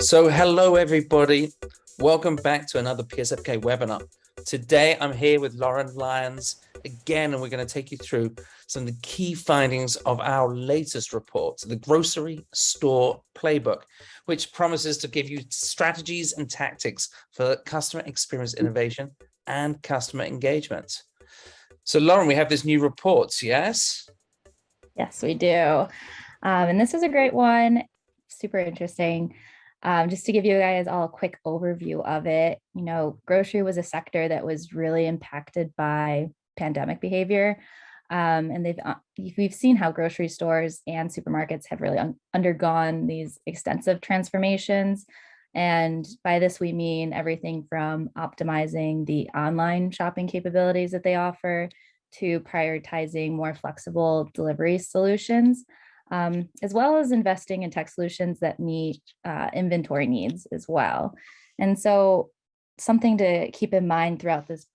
So hello, everybody. Welcome back to another PSFK webinar. Today, I'm here with Lauren Lyons again, and we're going to take you through some of the key findings of our latest report, the Grocery Store Playbook, which promises to give you strategies and tactics for customer experience innovation and customer engagement. So Lauren, we have this new report, yes? Yes, we do. And this is a great one, super interesting. Just to give you guys all a quick overview of it, grocery was a sector that was really impacted by pandemic behavior. And we've seen how grocery stores and supermarkets have really undergone these extensive transformations. And by this, we mean everything from optimizing the online shopping capabilities that they offer to prioritizing more flexible delivery solutions, as well as investing in tech solutions that meet inventory needs as well. And so something to keep in mind throughout this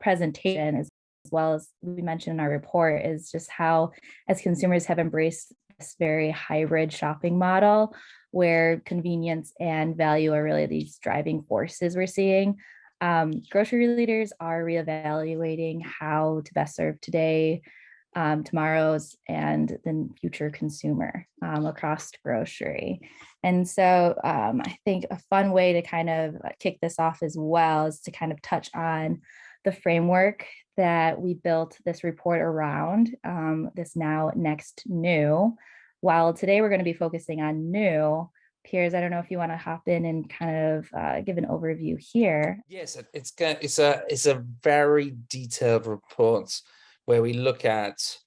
presentation, as well as we mentioned in our report, is just how, as consumers have embraced this very hybrid shopping model, where convenience and value are really these driving forces we're seeing. Grocery leaders are reevaluating how to best serve today, tomorrow's, and then future consumer across grocery. And so I think a fun way to kind of kick this off as well is to kind of touch on the framework that we built this report around, this now, next, new. While today we're going to be focusing on new, Piers, I don't know if you want to hop in and kind of give an overview here. Yes, it's a very detailed report where we look at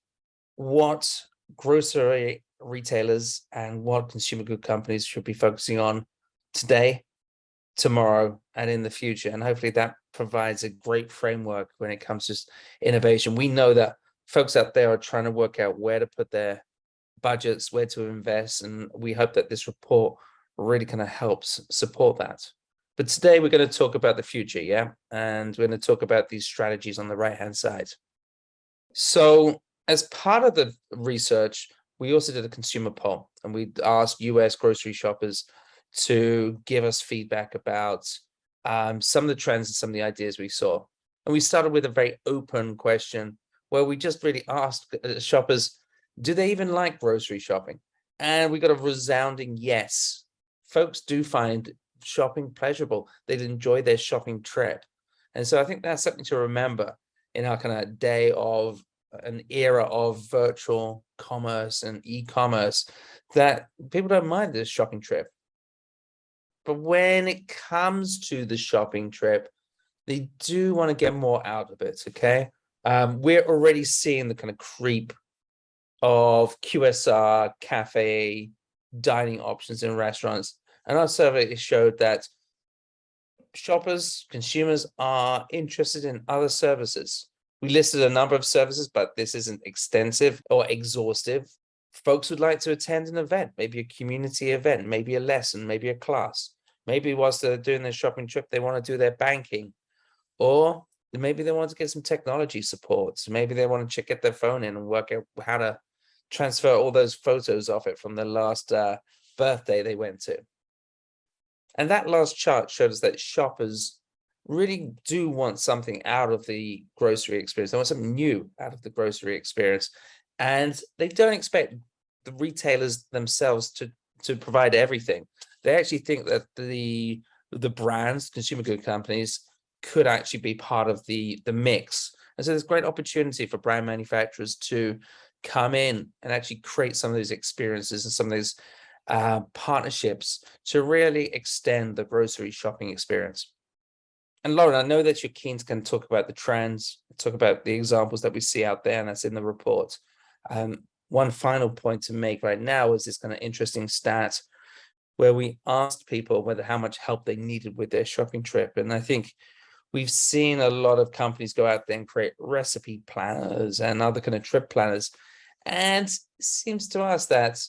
what grocery retailers and what consumer good companies should be focusing on today, tomorrow, and in the future. And hopefully that provides a great framework when it comes to innovation. We know that folks out there are trying to work out where to put their budgets, where to invest, and we hope that this report really kind of helps support that. But today we're going to talk about the future, yeah? And we're going to talk about these strategies on the right-hand side. So as part of the research, we also did a consumer poll, and we asked US grocery shoppers to give us feedback about some of the trends and some of the ideas we saw. And we started with a very open question where we just really asked shoppers, do they even like grocery shopping? And we got a resounding yes. Folks do find shopping pleasurable. They'd enjoy their shopping trip. And so I think that's something to remember in our kind of day of an era of virtual commerce and e-commerce, that people don't mind this shopping trip. But when it comes to the shopping trip, they do want to get more out of it, okay? We're already seeing the kind of creep of QSR, cafe, dining options in restaurants. And our survey showed that shoppers, consumers are interested in other services. We listed a number of services, but this isn't extensive or exhaustive. Folks would like to attend an event, maybe a community event, maybe a lesson, maybe a class. Maybe whilst they're doing their shopping trip, they want to do their banking. Or maybe they want to get some technology support. So maybe they want to get their phone in and work out how to transfer all those photos off it from the last birthday they went to. And that last chart showed us that shoppers really do want something out of the grocery experience. They want something new out of the grocery experience. And they don't expect the retailers themselves to provide everything. They actually think that the brands, consumer good companies, could actually be part of the mix. And so there's great opportunity for brand manufacturers to come in and actually create some of these experiences and some of these partnerships to really extend the grocery shopping experience. And Lauren, I know that you're keen to kind of talk about the trends, talk about the examples that we see out there, and that's in the report. One final point to make right now is this kind of interesting stat where we asked people whether how much help they needed with their shopping trip. And I think we've seen a lot of companies go out there and create recipe planners and other kind of trip planners. And it seems to us that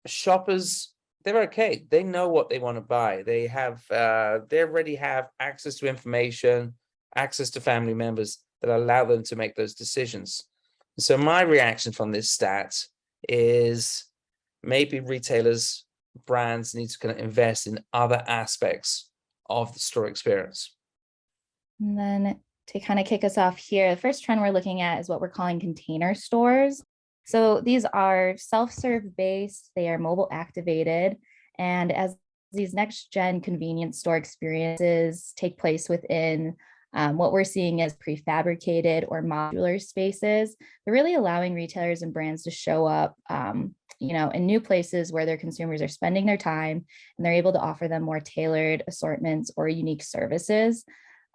shoppers, they're okay. They know what they want to buy. They already have access to information, access to family members that allow them to make those decisions. So my reaction from this stat is maybe retailers, brands need to kind of invest in other aspects of the store experience. And then to kind of kick us off here, the first trend we're looking at is what we're calling container stores. So these are self-serve based, they are mobile activated. And as these next gen convenience store experiences take place within what we're seeing as prefabricated or modular spaces, they're really allowing retailers and brands to show up, in new places where their consumers are spending their time, and they're able to offer them more tailored assortments or unique services.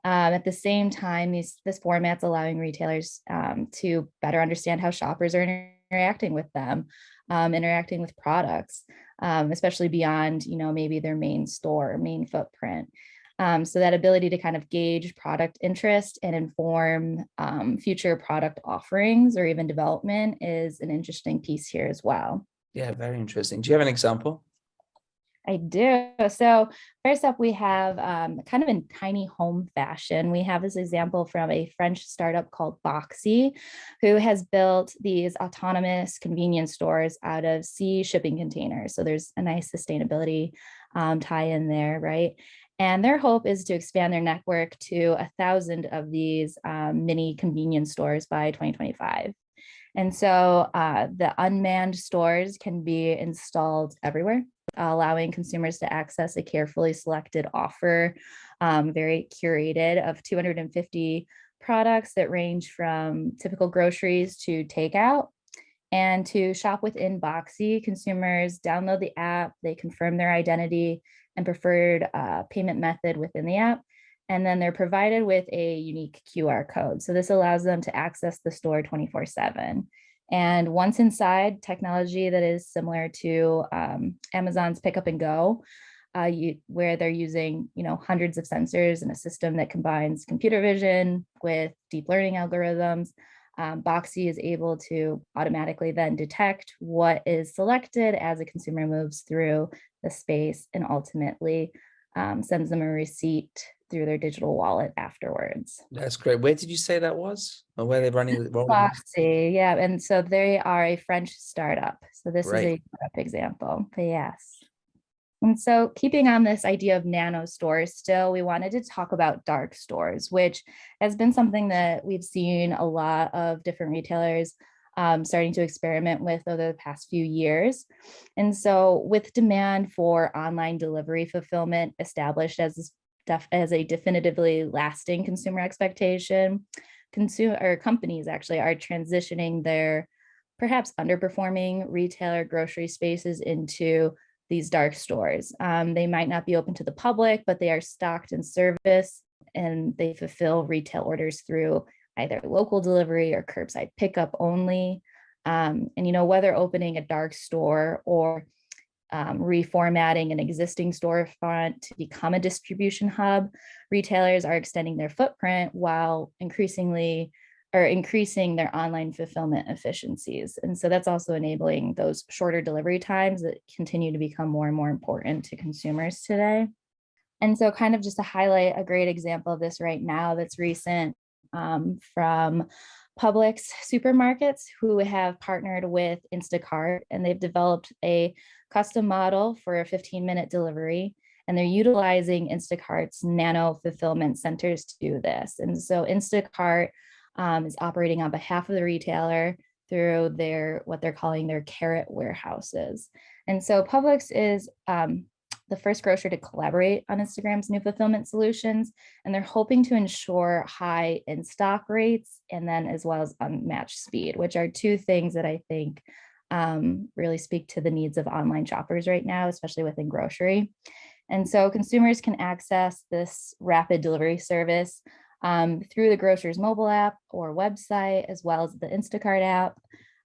At the same time, this format's allowing retailers to better understand how shoppers are interacting with them, interacting with products, especially beyond, maybe their main store, main footprint. So that ability to kind of gauge product interest and inform future product offerings or even development is an interesting piece here as well. Yeah, very interesting. Do you have an example? I do. So first up, we have kind of in tiny home fashion. We have this example from a French startup called Boxy, who has built these autonomous convenience stores out of sea shipping containers. So there's a nice sustainability tie in there, right? And their hope is to expand their network to 1,000 of these mini convenience stores by 2025. And so the unmanned stores can be installed everywhere, allowing consumers to access a carefully selected offer, very curated, of 250 products that range from typical groceries to takeout. And to shop within Boxy, consumers download the app, they confirm their identity and preferred payment method within the app. And then they're provided with a unique QR code. So this allows them to access the store 24/7. And once inside, technology that is similar to Amazon's Pick Up and Go, where they're using hundreds of sensors and a system that combines computer vision with deep learning algorithms. Boxy is able to automatically then detect what is selected as a consumer moves through the space, and ultimately sends them a receipt through their digital wallet afterwards. That's great. Where did you say that was? Or where they're rolling Boxy, yeah. And so they are a French startup. So this is Great. a startup example, but yes. And so keeping on this idea of nano stores, still, we wanted to talk about dark stores, which has been something that we've seen a lot of different retailers starting to experiment with over the past few years. And so with demand for online delivery fulfillment established as a definitively lasting consumer expectation, companies actually are transitioning their perhaps underperforming retailer grocery spaces into these dark stores. They might not be open to the public, but they are stocked and serviced, and they fulfill retail orders through either local delivery or curbside pickup only. Whether opening a dark store or reformatting an existing storefront to become a distribution hub, retailers are extending their footprint while increasing their online fulfillment efficiencies. And so that's also enabling those shorter delivery times that continue to become more and more important to consumers today. And so kind of just to highlight a great example of this right now that's recent, from Publix supermarkets, who have partnered with Instacart, and they've developed a custom model for a 15-minute delivery. And they're utilizing Instacart's Nano fulfillment centers to do this. And so Instacart is operating on behalf of the retailer through what they're calling their carrot warehouses. And so Publix is the first grocer to collaborate on Instagram's new fulfillment solutions, and they're hoping to ensure high in-stock rates and then as well as unmatched speed, which are two things that I think really speak to the needs of online shoppers right now, especially within grocery. And so consumers can access this rapid delivery service through the grocer's mobile app or website, as well as the Instacart app.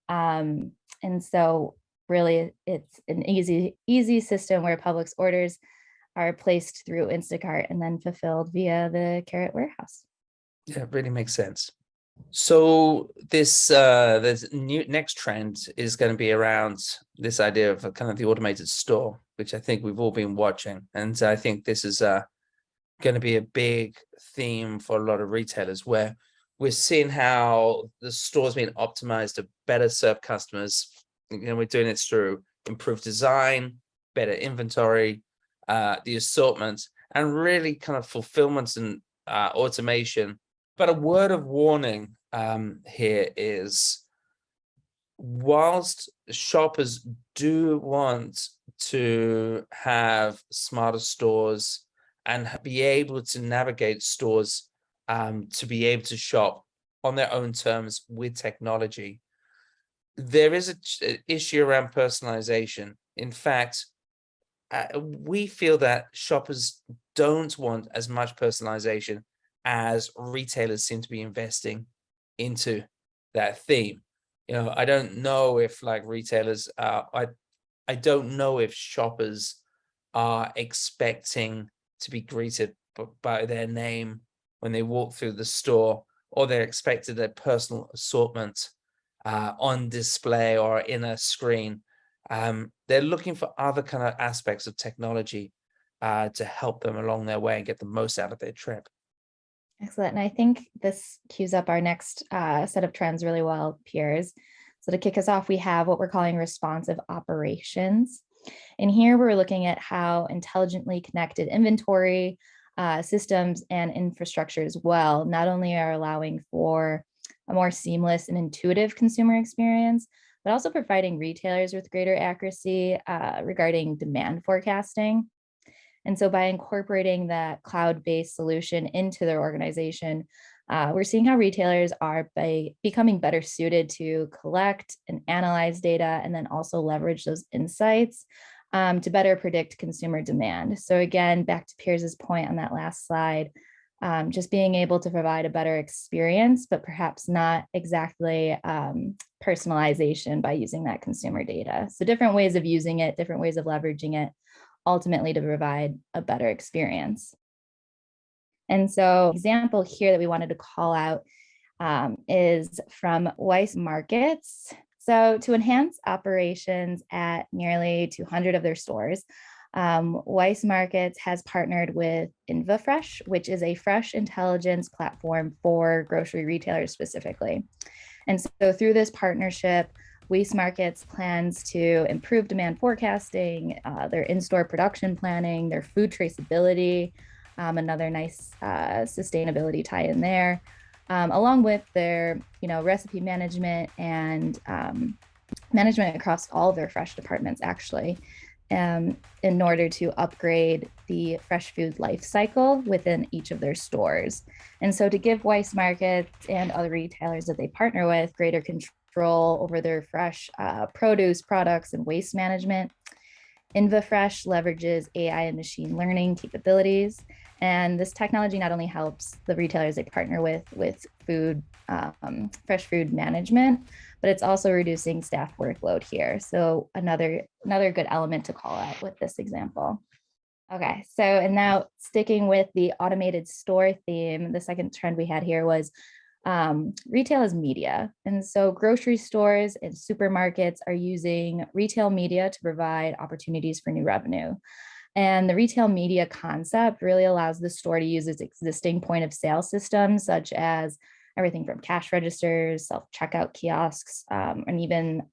And so really it's an easy system where Publix orders are placed through Instacart and then fulfilled via the carrot warehouse. Yeah, it really makes sense. So this new next trend is going to be around this idea of a kind of the automated store, which I think we've all been watching. And I think this is going to be a big theme for a lot of retailers, where we're seeing how the store's being optimized to better serve customers we're doing it through improved design, better inventory, the assortment, and really kind of fulfillment and automation. But a word of warning here is, whilst shoppers do want to have smarter stores and be able to navigate stores, to be able to shop on their own terms with technology, there is an issue around personalization. In fact, we feel that shoppers don't want as much personalization as retailers seem to be investing into that theme. I don't know if like retailers, I don't know if shoppers are expecting to be greeted by their name when they walk through the store, or they're expected their personal assortment on display or in a screen. They're looking for other kind of aspects of technology to help them along their way and get the most out of their trip. Excellent. And I think this cues up our next set of trends really well, Piers. So to kick us off, we have what we're calling responsive operations. And here we're looking at how intelligently connected inventory systems and infrastructure as well not only are allowing for a more seamless and intuitive consumer experience, but also providing retailers with greater accuracy regarding demand forecasting. And so by incorporating that cloud-based solution into their organization, we're seeing how retailers are becoming better suited to collect and analyze data, and then also leverage those insights to better predict consumer demand. So again, back to Piers's point on that last slide, just being able to provide a better experience, but perhaps not exactly personalization by using that consumer data. So different ways of using it, different ways of leveraging it, ultimately to provide a better experience. And so example here that we wanted to call out is from Weiss Markets. So to enhance operations at nearly 200 of their stores, Weiss Markets has partnered with InvaFresh, which is a fresh intelligence platform for grocery retailers specifically. And so through this partnership, Weiss Markets plans to improve demand forecasting, their in-store production planning, their food traceability, another nice sustainability tie in there, along with their recipe management and management across all of their fresh departments, actually, in order to upgrade the fresh food life cycle within each of their stores. And so to give Weiss Markets and other retailers that they partner with greater control over their fresh produce products and waste management, InvaFresh leverages AI and machine learning capabilities. And this technology not only helps the retailers they partner with food, fresh food management, but it's also reducing staff workload here. So another good element to call out with this example. Okay, so and now sticking with the automated store theme, the second trend we had here was retail as media. And so grocery stores and supermarkets are using retail media to provide opportunities for new revenue. And the retail media concept really allows the store to use its existing point of sale systems, such as everything from cash registers, self-checkout kiosks, and even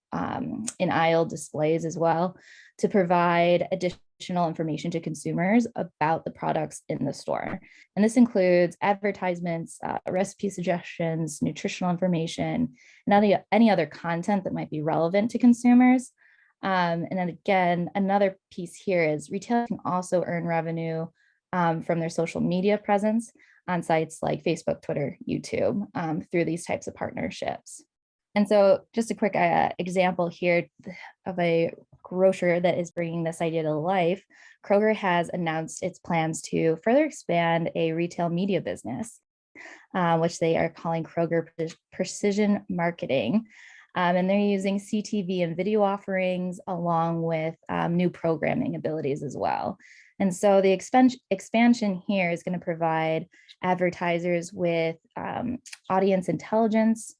in-aisle displays as well, to provide additional information to consumers about the products in the store. And this includes advertisements, recipe suggestions, nutritional information, and any other content that might be relevant to consumers. And then again, another piece here is retailers can also earn revenue from their social media presence on sites like Facebook, Twitter, YouTube through these types of partnerships. And so just a quick example here of a grocer that is bringing this idea to life. Kroger has announced its plans to further expand a retail media business, which they are calling Kroger Precision Marketing. And they're using CTV and video offerings along with new programming abilities as well. And so the expansion here is going to provide advertisers with audience intelligence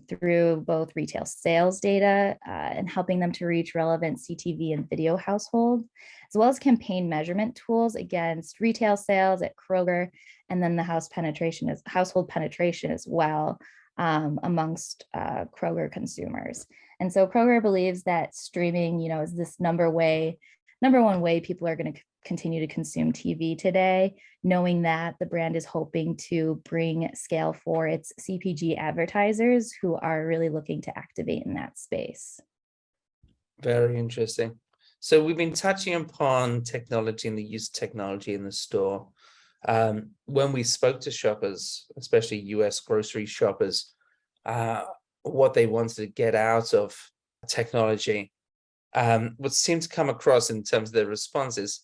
through both retail sales data and helping them to reach relevant CTV and video households, as well as campaign measurement tools against retail sales at Kroger, and then the household penetration as well amongst Kroger consumers. And so Kroger believes that streaming, is this number one way people are going to continue to consume TV today, knowing that the brand is hoping to bring scale for its CPG advertisers who are really looking to activate in that space. Very interesting. So we've been touching upon technology and the use of technology in the store. When we spoke to shoppers, especially US grocery shoppers, what they wanted to get out of technology, what seemed to come across in terms of their responses,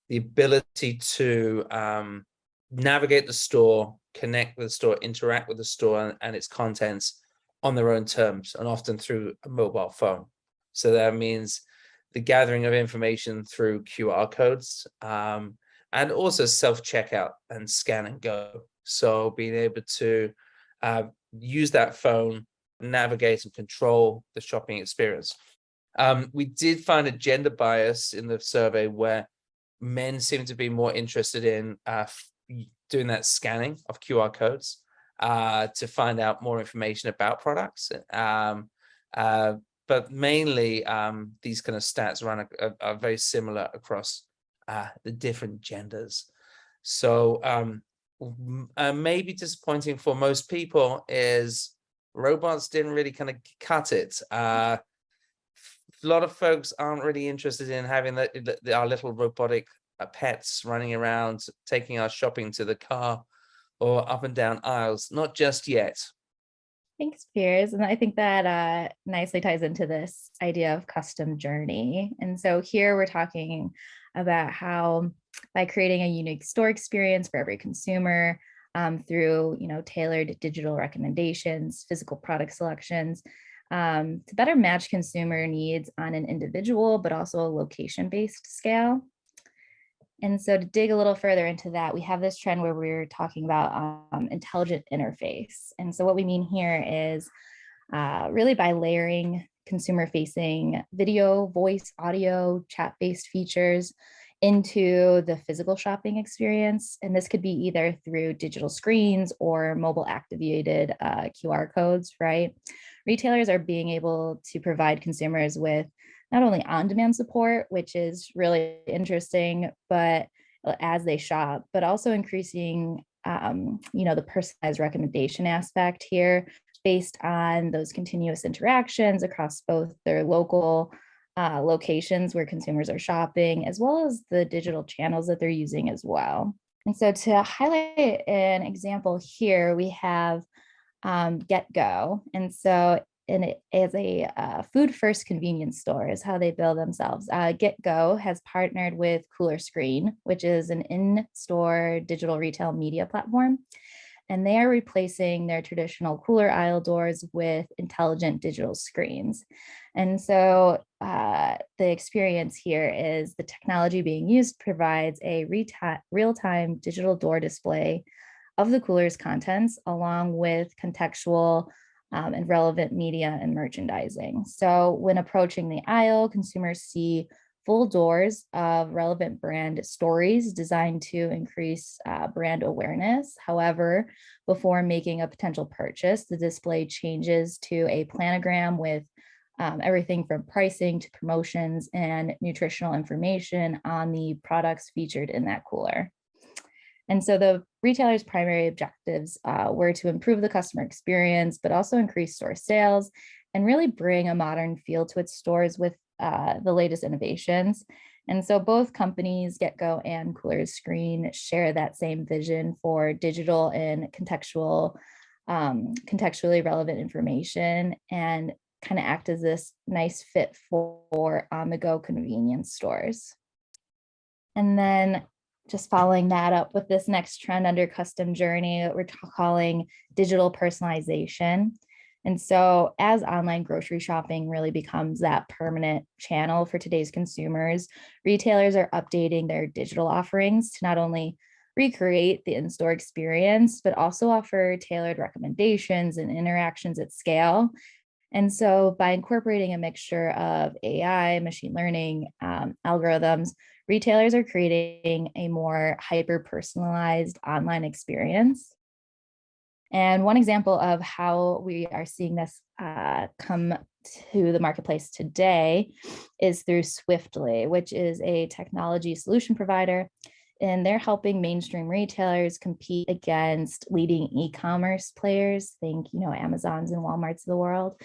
the ability to navigate the store, connect with the store, interact with the store and its contents on their own terms, and often through a mobile phone. So that means the gathering of information through QR codes, and also self-checkout and scan and go. So being able to use that phone, navigate and control the shopping experience. We did find a gender bias in the survey where men seem to be more interested in doing that scanning of QR codes to find out more information about products. But mainly these kind of stats are very similar across the different genders. So maybe disappointing for most people is robots didn't really kind of cut it. A lot of folks aren't really interested in having our little robotic pets running around, taking our shopping to the car or up and down aisles. Not just yet. Thanks, Piers. And I think that nicely ties into this idea of custom journey. And so here we're talking about how by creating a unique store experience for every consumer through, tailored digital recommendations, physical product selections, to better match consumer needs on an individual, but also a location-based scale. And so to dig a little further into that, we have this trend where we're talking about intelligent interface. And so what we mean here is really by layering consumer-facing video, voice, audio, chat-based features into the physical shopping experience. And this could be either through digital screens or mobile activated QR codes, right? Retailers are being able to provide consumers with not only on-demand support, which is really interesting, but as they shop, but also increasing, the personalized recommendation aspect here based on those continuous interactions across both their local locations where consumers are shopping, as well as the digital channels that they're using as well. And so to highlight an example here, we have GetGo. And so it is a food first convenience store is how they bill themselves. GetGo has partnered with Cooler Screen, which is an in-store digital retail media platform. And they are replacing their traditional cooler aisle doors with intelligent digital screens. And so the experience here is the technology being used provides a real-time digital door display of the cooler's contents, along with contextual and relevant media and merchandising. So when approaching the aisle, consumers see full doors of relevant brand stories designed to increase brand awareness. However, before making a potential purchase, the display changes to a planogram with everything from pricing to promotions and nutritional information on the products featured in that cooler. And so the retailer's primary objectives were to improve the customer experience, but also increase store sales and really bring a modern feel to its stores with the latest innovations. And so both companies, GetGo and Cooler Screen, share that same vision for digital and contextually relevant information and kind of act as this nice fit for on-the-go convenience stores. And then just following that up with this next trend under custom journey that we're calling digital personalization. And so as online grocery shopping really becomes that permanent channel for today's consumers, retailers are updating their digital offerings to not only recreate the in-store experience, but also offer tailored recommendations and interactions at scale. And so by incorporating a mixture of AI, machine learning, algorithms, retailers are creating a more hyper-personalized online experience. And one example of how we are seeing this come to the marketplace today is through Swiftly, which is a technology solution provider. And they're helping mainstream retailers compete against leading e-commerce players. Think, Amazons and Walmarts of the world.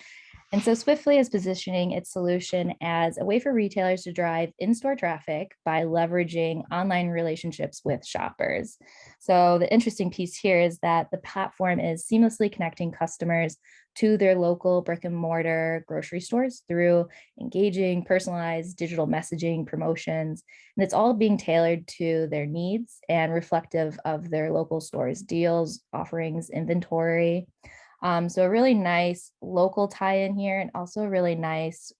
And so Swiftly is positioning its solution as a way for retailers to drive in-store traffic by leveraging online relationships with shoppers. So the interesting piece here is that the platform is seamlessly connecting customers to their local brick and mortar grocery stores through engaging, personalized digital messaging, promotions, and it's all being tailored to their needs and reflective of their local stores' deals, offerings, inventory. So a really nice local tie-in here, and also a really nice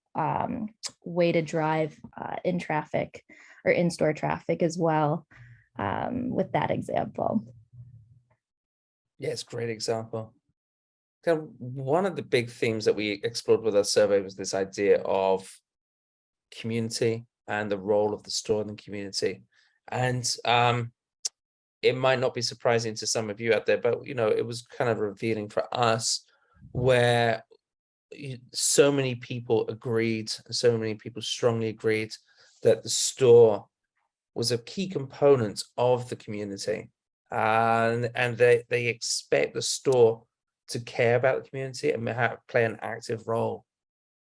way to drive in traffic or in-store traffic as well, with that example. Yeah, it's a great example. Kind of one of the big themes that we explored with our survey was this idea of community and the role of the store in the community. And it might not be surprising to some of you out there, but it was kind of revealing for us, where so many people agreed, so many people strongly agreed that the store was a key component of the community, and they expect the store to care about the community and play an active role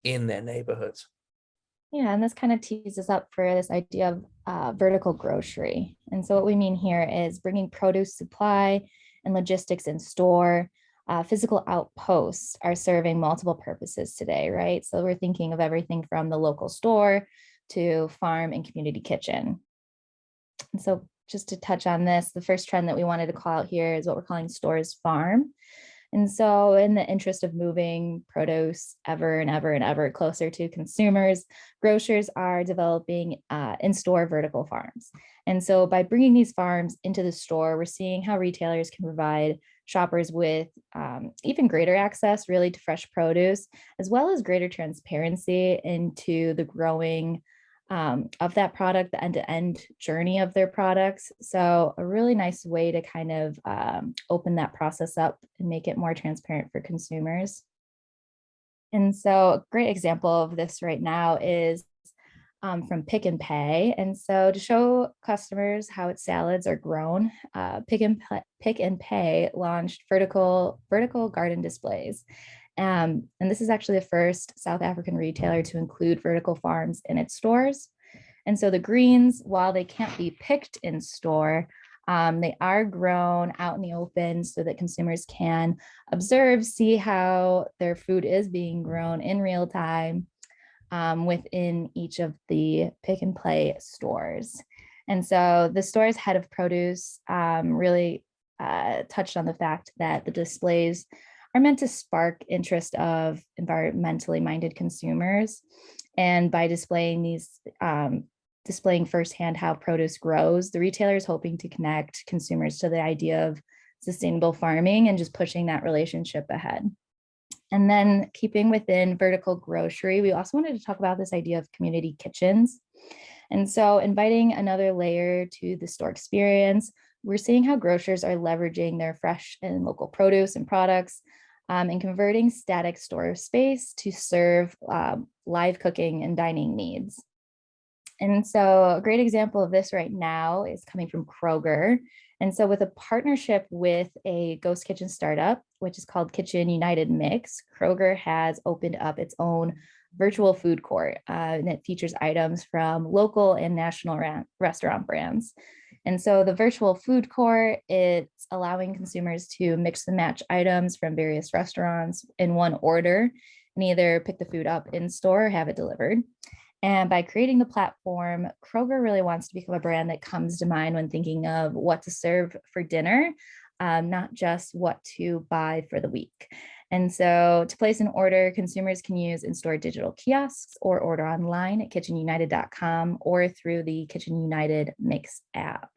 in their neighborhood. Yeah, and this kind of tees us up for this idea of vertical grocery. And so what we mean here is bringing produce supply and logistics in store. Physical outposts are serving multiple purposes today, right? So we're thinking of everything from the local store to farm and community kitchen. And so just to touch on this, the first trend that we wanted to call out here is what we're calling stores farm. And so in the interest of moving produce ever and ever and ever closer to consumers, grocers are developing in-store vertical farms. And so by bringing these farms into the store, we're seeing how retailers can provide shoppers with even greater access really to fresh produce, as well as greater transparency into the growing of that product, the end-to-end journey of their products. So a really nice way to kind of open that process up and make it more transparent for consumers. And so a great example of this right now is from Pick and Pay. And so to show customers how its salads are grown, Pick and Pay launched vertical garden displays. And this is actually the first South African retailer to include vertical farms in its stores. And so the greens, while they can't be picked in store, they are grown out in the open so that consumers can observe, see how their food is being grown in real time within each of the Pick and Play stores. And so the store's head of produce really touched on the fact that the displays are meant to spark interest of environmentally minded consumers. And by displaying firsthand how produce grows, the retailer is hoping to connect consumers to the idea of sustainable farming and just pushing that relationship ahead. And then keeping within vertical grocery, we also wanted to talk about this idea of community kitchens. And so inviting another layer to the store experience, we're seeing how grocers are leveraging their fresh and local produce and products and converting static store space to serve live cooking and dining needs. And so a great example of this right now is coming from Kroger. And so with a partnership with a ghost kitchen startup, which is called Kitchen United Mix, Kroger has opened up its own virtual food court, and it features items from local and national restaurant brands. And so the virtual food court, it's allowing consumers to mix and match items from various restaurants in one order and either pick the food up in store or have it delivered. And by creating the platform, Kroger really wants to become a brand that comes to mind when thinking of what to serve for dinner, not just what to buy for the week. And so to place an order, consumers can use in-store digital kiosks or order online at kitchenunited.com or through the Kitchen United Mix app.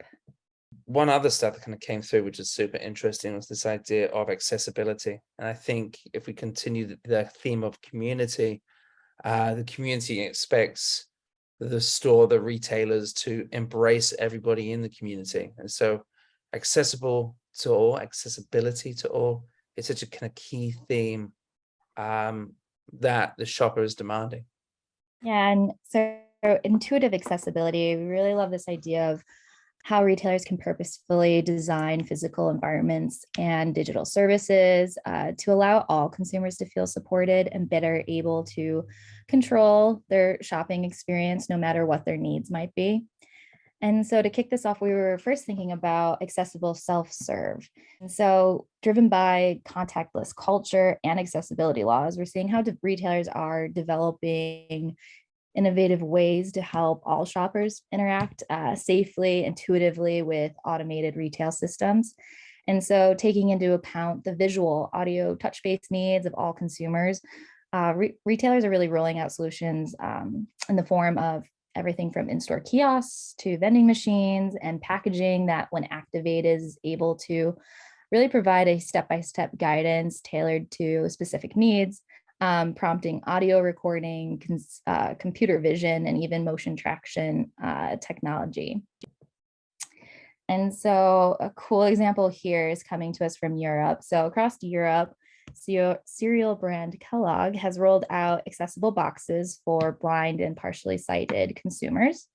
One other stat that kind of came through, which is super interesting, was this idea of accessibility. And I think if we continue the theme of community, the community expects the store, the retailers to embrace everybody in the community. And so accessibility to all, it's such a kind of key theme that the shopper is demanding. Yeah, and so intuitive accessibility, we really love this idea of how retailers can purposefully design physical environments and digital services to allow all consumers to feel supported and better able to control their shopping experience, no matter what their needs might be. And so to kick this off, we were first thinking about accessible self-serve. And so driven by contactless culture and accessibility laws, we're seeing how retailers are developing innovative ways to help all shoppers interact safely, intuitively with automated retail systems. And so taking into account the visual, audio, touch-based needs of all consumers, retailers are really rolling out solutions in the form of everything from in-store kiosks to vending machines and packaging that, when activated, is able to really provide a step-by-step guidance tailored to specific needs, prompting audio recording, computer vision, and even motion traction technology. And so a cool example here is coming to us from Europe. So across Europe, cereal brand Kellogg has rolled out accessible boxes for blind and partially sighted consumers.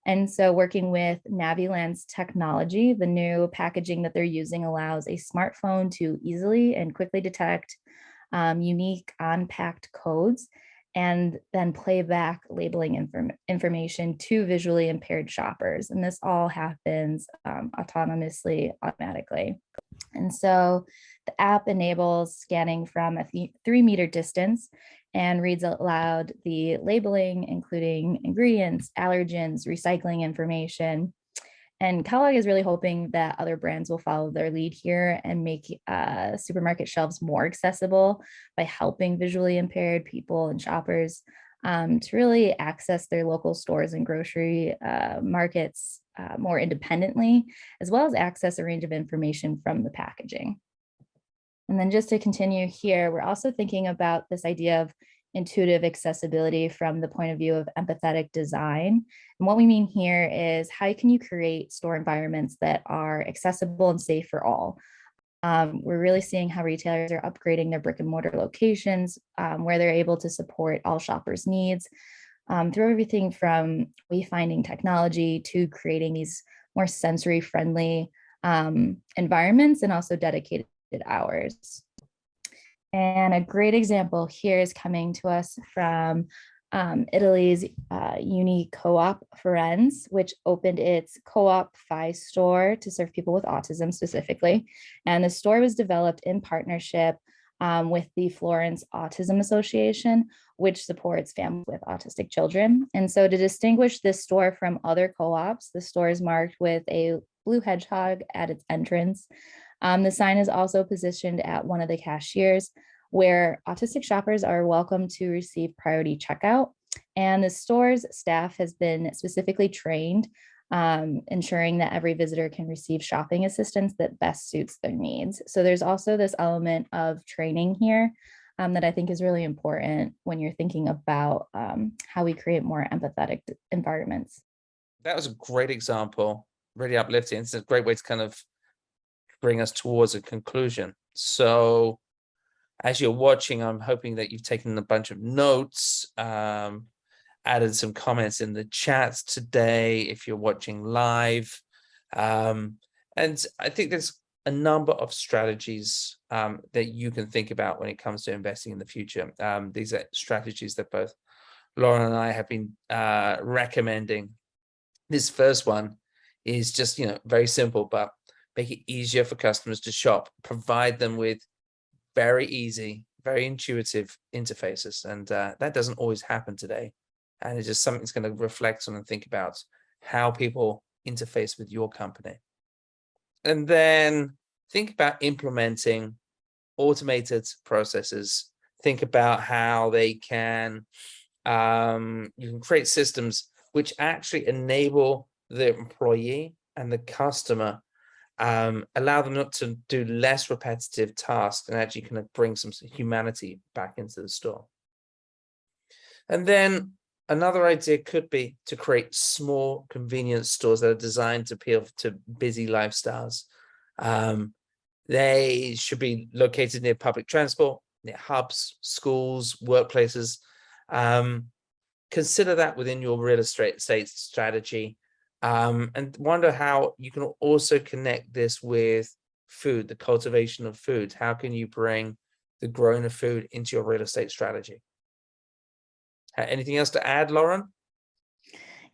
And so working with Navilance technology, the new packaging that they're using allows a smartphone to easily and quickly detect unique unpacked codes and then play back labeling information to visually impaired shoppers. And this all happens autonomously, automatically. And so the app enables scanning from a 3-meter distance and reads out loud the labeling, including ingredients, allergens, recycling information. And Kellogg is really hoping that other brands will follow their lead here and make supermarket shelves more accessible by helping visually impaired people and shoppers to really access their local stores and grocery markets more independently, as well as access a range of information from the packaging. And then just to continue here, we're also thinking about this idea of intuitive accessibility from the point of view of empathetic design. And what we mean here is, how can you create store environments that are accessible and safe for all? We're really seeing how retailers are upgrading their brick and mortar locations where they're able to support all shoppers' needs through everything from wayfinding technology to creating these more sensory friendly environments and also dedicated hours. And a great example here is coming to us from Italy's Uni Co-op Firenze, which opened its Co-op Fi store to serve people with autism specifically. And the store was developed in partnership with the Florence Autism Association, which supports families with autistic children. And so to distinguish this store from other co-ops, the store is marked with a blue hedgehog at its entrance. The sign is also positioned at one of the cashiers, where autistic shoppers are welcome to receive priority checkout. And the store's staff has been specifically trained, ensuring that every visitor can receive shopping assistance that best suits their needs. So there's also this element of training here that I think is really important when you're thinking about how we create more empathetic environments. That was a great example, really uplifting. It's a great way to kind of bring us towards a conclusion. So as you're watching, I'm hoping that you've taken a bunch of notes, added some comments in the chat today if you're watching live. And I think there's a number of strategies that you can think about when it comes to investing in the future. These are strategies that both Lauren and I have been recommending. This first one is just, very simple, but make it easier for customers to shop, provide them with very easy, very intuitive interfaces. And that doesn't always happen today. And it's just something that's going to reflect on and think about how people interface with your company. And then think about implementing automated processes. Think about how they can, you can create systems which actually enable the employee and the customer, allow them not to do less repetitive tasks and actually kind of bring some humanity back into the store. And then another idea could be to create small convenience stores that are designed to appeal to busy lifestyles. They should be located near public transport, hubs, schools, workplaces. Consider that within your real estate strategy, and wonder how you can also connect this with food, the cultivation of food. How can you bring the growing of food into your real estate strategy? Anything else to add, Lauren?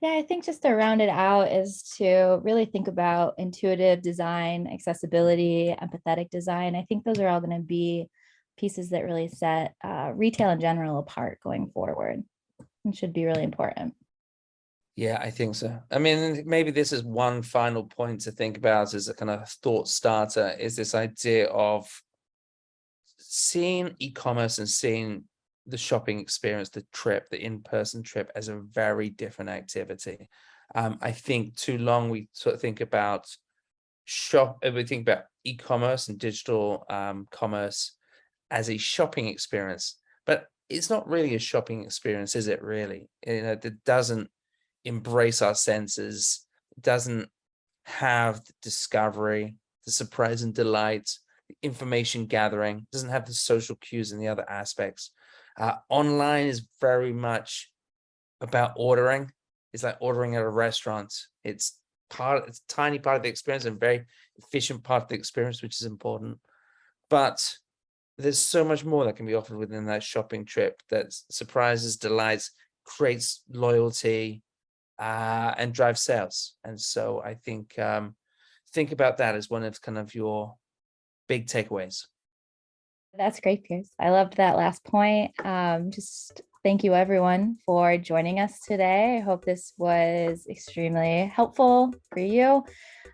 Yeah, I think just to round it out is to really think about intuitive design, accessibility, empathetic design. I think those are all going to be pieces that really set retail in general apart going forward and should be really important. Yeah, I think so. I mean, maybe this is one final point to think about as a kind of thought starter, is this idea of seeing e-commerce and seeing the shopping experience, the trip, the in-person trip, as a very different activity. I think too long we sort of think about we think about e-commerce and digital commerce as a shopping experience, but it's not really a shopping experience, is it really? That doesn't embrace our senses, doesn't have the discovery, the surprise and delight, the information gathering, doesn't have the social cues and the other aspects. Online is very much about ordering. It's like ordering at a restaurant. It's a tiny part of the experience and very efficient part of the experience, which is important. But there's so much more that can be offered within that shopping trip that surprises, delights, creates loyalty, and drive sales. And so I think about that as one of kind of your big takeaways. That's great, Pierce. I loved that last point. Just thank you, everyone, for joining us today. I hope this was extremely helpful for you.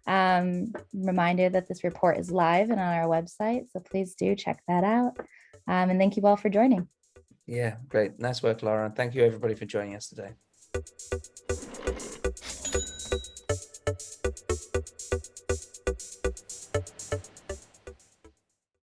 Reminded that this report is live and on our website, so please do check that out. And thank you all for joining. Yeah, great. Nice work, Laura. And thank you, everybody, for joining us today.